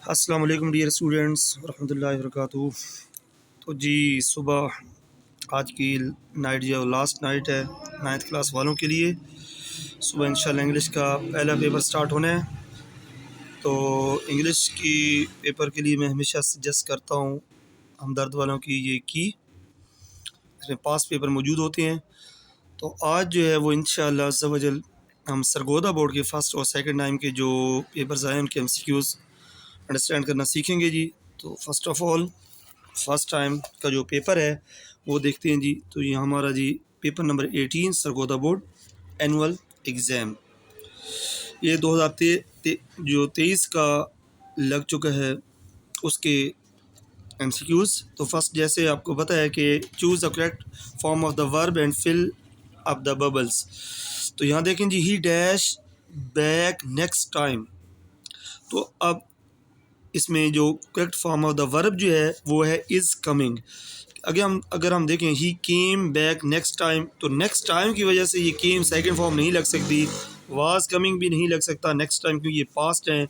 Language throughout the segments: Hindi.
अस्सलाम वालेकुम डियर स्टूडेंट्स रहमतुल्लाहि व बरकातहू। तो जी सुबह आज की नाइट जो लास्ट नाइट है नाइन्थ क्लास वालों के लिए, सुबह इंशाल्लाह इंग्लिश का पहला पेपर स्टार्ट होना है। तो इंग्लिश की पेपर के लिए मैं हमेशा सजेस्ट करता हूँ हमदर्द वालों की ये की इसमें पास पेपर मौजूद होते हैं। तो आज जो है वो इंशाल्लाह अज़्ज़ा वजल हम सरगोदा बोर्ड के फ़र्स्ट और सेकंड टाइम के जो पेपर्स आए उनके MCQs अंडरस्टैंड करना सीखेंगे जी। तो first of all first time का जो पेपर है वो देखते हैं जी। तो ये हमारा जी paper number 18 Sargodha board annual exam, ये 2023 का लग चुका है उसके MCQs। तो फर्स्ट जैसे आपको पता है कि choose the correct form of the verb and fill up the bubbles. तो यहाँ देखें जी, he dash back next time. तो अब इसमें जो correct form of the verb जो है वो है इज़ कमिंग। अगर हम देखें he came back next time, तो नेक्स्ट टाइम की वजह से ये केम सेकंड फॉर्म नहीं लग सकती, वाज कमिंग भी नहीं लग सकता नेक्स्ट टाइम क्योंकि ये पास्ट है,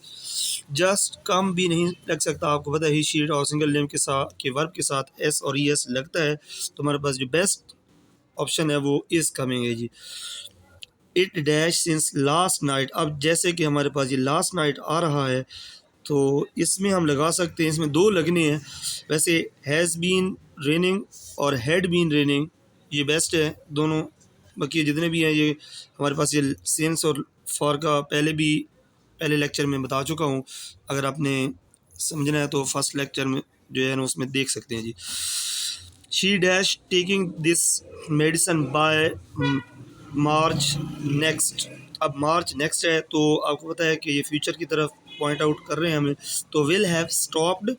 जस्ट कम भी नहीं लग सकता। आपको पता है ही शीट और सिंगल नेम के साथ के वर्ब के साथ एस और ई एस लगता है। तो हमारे पास जो बेस्ट ऑप्शन है वो इज़ कमिंग है जी। It dash since last night, अब जैसे कि हमारे पास ये लास्ट नाइट आ रहा है तो इसमें हम लगा सकते हैं, इसमें दो लगने हैं वैसे, हैज़ बीन रेनिंग और हैड बीन रेनिंग, ये बेस्ट है दोनों। बाकी जितने भी हैं ये हमारे पास, ये सेंस और फॉर का पहले लेक्चर में बता चुका हूँ। अगर आपने समझना है तो फर्स्ट लेक्चर में जो है ना उसमें देख सकते हैं जी। She dash taking this medicine by March next. अब मार्च नेक्स्ट है तो आपको पता है कि ये फ्यूचर की तरफ पॉइंट आउट कर रहे हैं हमें। तो will have stopped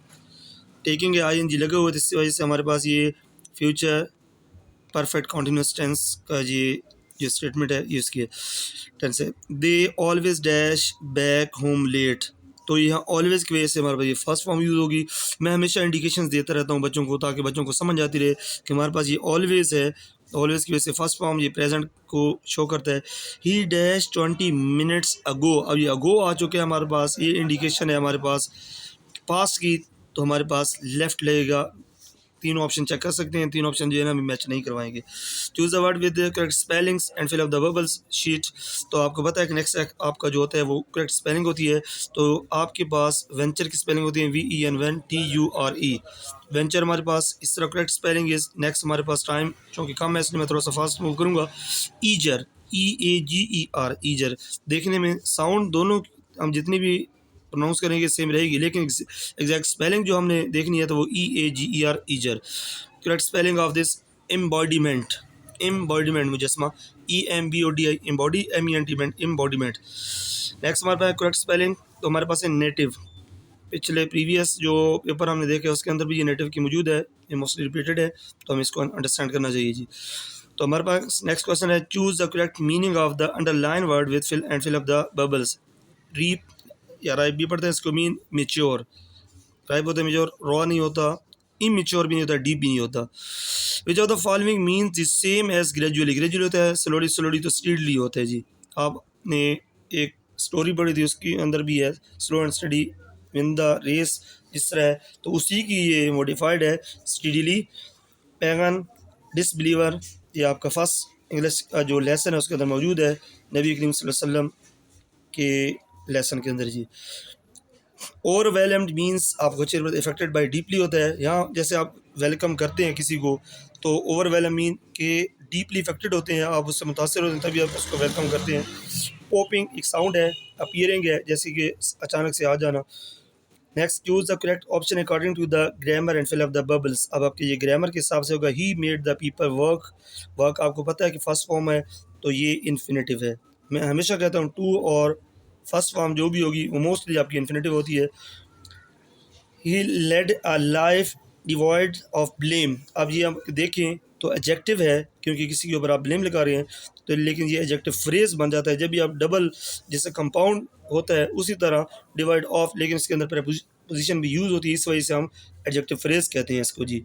taking ING लगे हुए थे, इस वजह से हमारे पास ये फ्यूचर परफेक्ट कॉन्टीन्यूस टेंस का ये जो स्टेटमेंट है ये इसकी टेंस है। They always dash back home late, तो यहाँ ऑलवेज की वजह से हमारे पास ये फर्स्ट फॉर्म यूज़ होगी। मैं हमेशा इंडिकेशंस देता रहता हूँ बच्चों को ताकि बच्चों को समझ आती रहे कि हमारे पास ये ऑलवेज है, ऑलवेज की वजह से फर्स्ट फॉर्म ये प्रेजेंट को शो करता है। ही डैश 20 मिनट्स अगो, अब ये अगो आ चुके हैं हमारे पास, ये इंडिकेशन है हमारे पास पास्ट की। तो हमारे पास लेफ़्ट लगेगा, तीनों ऑप्शन चेक कर सकते हैं, तीन ऑप्शन जो है ना अभी मैच नहीं करवाएंगे। Choose the word with correct spellings and fill up the bubbles sheet. तो आपको पता है कि नेक्स्ट आपका जो होता है वो करेक्ट स्पेलिंग होती है। तो आपके पास वेंचर की स्पेलिंग होती है VEN TURE। वेंचर हमारे पास इस तरह करेक्ट स्पेलिंग इज। नेक्स्ट हमारे पास टाइम चूँकि कम है इसलिए मैं थोड़ा सा फास्ट मूव करूँगा। ईजर EAGER ईजर, देखने में साउंड दोनों हम जितनी भी प्रोनाउंस करेंगे सेम रहेगी, लेकिन एग्जैक्ट स्पेलिंग जो हमने देखनी है तो वो EAGER eager. Correct spelling of this embodiment, embodiment मुजस्मा EMBODI embody MENT embodiment. Next हमारे पास करेक्ट स्पेलिंग तो हमारे पास है नेटिव। पिछले प्रीवियस जो पेपर हमने देखे उसके अंदर भी ये नेटिव की मौजूद है, ये मोस्टली रिपीटेड है तो हमें इसको अंडरस्टैंड करना चाहिए जी। तो हमारे पास नेक्स्ट क्वेश्चन है, choose the correct meaning of the underline word with fill up the bubbles. Reap या राइप भी पढ़ते हैं इसको, मीन मेच्योर, राइप होता है मेच्योर, रॉ नहीं होता, इमेच्योर भी नहीं होता, डीप भी नहीं होता। Which of the following means the same as gradually, gradually होता है स्लोली, स्लोली तो स्पीडली होता है जी। आपने एक स्टोरी पढ़ी थी उसके अंदर भी है slow and steady win the race, जिस तरह है तो उसी की ये मॉडिफाइड है स्टडीली। पैगन डिसबिलीवर, ये आपका फर्स्ट इंग्लिश का जो लेसन है उसके अंदर मौजूद है नबी करीम सल्लल्लाहु अलैहि वसल्लम के लेसन के अंदर जी। ओवरवेलम्ड मीन्स आपको चेयर इफेक्टेड बाय डीपली होता है। यहाँ जैसे आप वेलकम करते हैं किसी को तो ओवरवेलम मीन के डीपली इफेक्टेड होते हैं, आप उससे मुतासर होते हैं तभी आप उसको वेलकम करते हैं। पॉपिंग एक साउंड है, अपीयरिंग है जैसे कि अचानक से आ जाना। Next, choose the correct option according to the grammar and fill up the bubbles. अब आपके ये ग्रामर के हिसाब से होगा ही made the people work. Work आपको पता है कि फर्स्ट फॉर्म है तो ये इन्फिनेटिव है। मैं हमेशा कहता हूँ टू और फर्स्ट फॉर्म जो भी होगी वो मोस्टली आपकी इन्फिनेटिव होती है। He led a life devoid of blame, अब ये हम देखें तो एडजेक्टिव है क्योंकि किसी के ऊपर आप ब्लेम लगा रहे हैं तो, लेकिन ये एडजेक्टिव फ्रेज बन जाता है जब भी आप डबल जैसे कंपाउंड होता है उसी तरह डिवाइड ऑफ, लेकिन इसके अंदर पोजीशन भी यूज़ होती है, इस वजह से हम एडजेक्टिव फ्रेज कहते हैं इसको जी।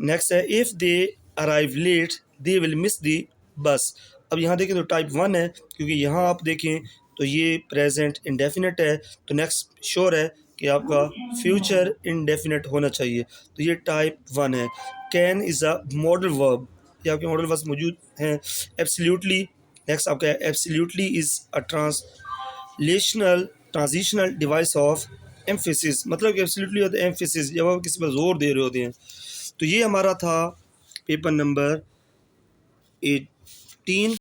नेक्स्ट है, if they arrive late they will miss the bus. अब यहाँ देखें तो टाइप 1 है क्योंकि यहाँ आप देखें तो ये प्रेजेंट इंडेफिनिट है तो नेक्स्ट श्योर है कि आपका फ्यूचर इंडेफिनिट होना चाहिए। तो ये टाइप 1 है। Can is a modal verb, ये आपके मॉडल वर्ब्स मौजूद हैं। एब्सोल्युटली, नेक्स्ट आपका absolutely is a transitional device of emphasis, मतलब कि एब्सोल्युटली होता है एम्फेसिस, जब आप किसी पर जोर दे रहे होते हैं। तो ये हमारा था पेपर नंबर 18।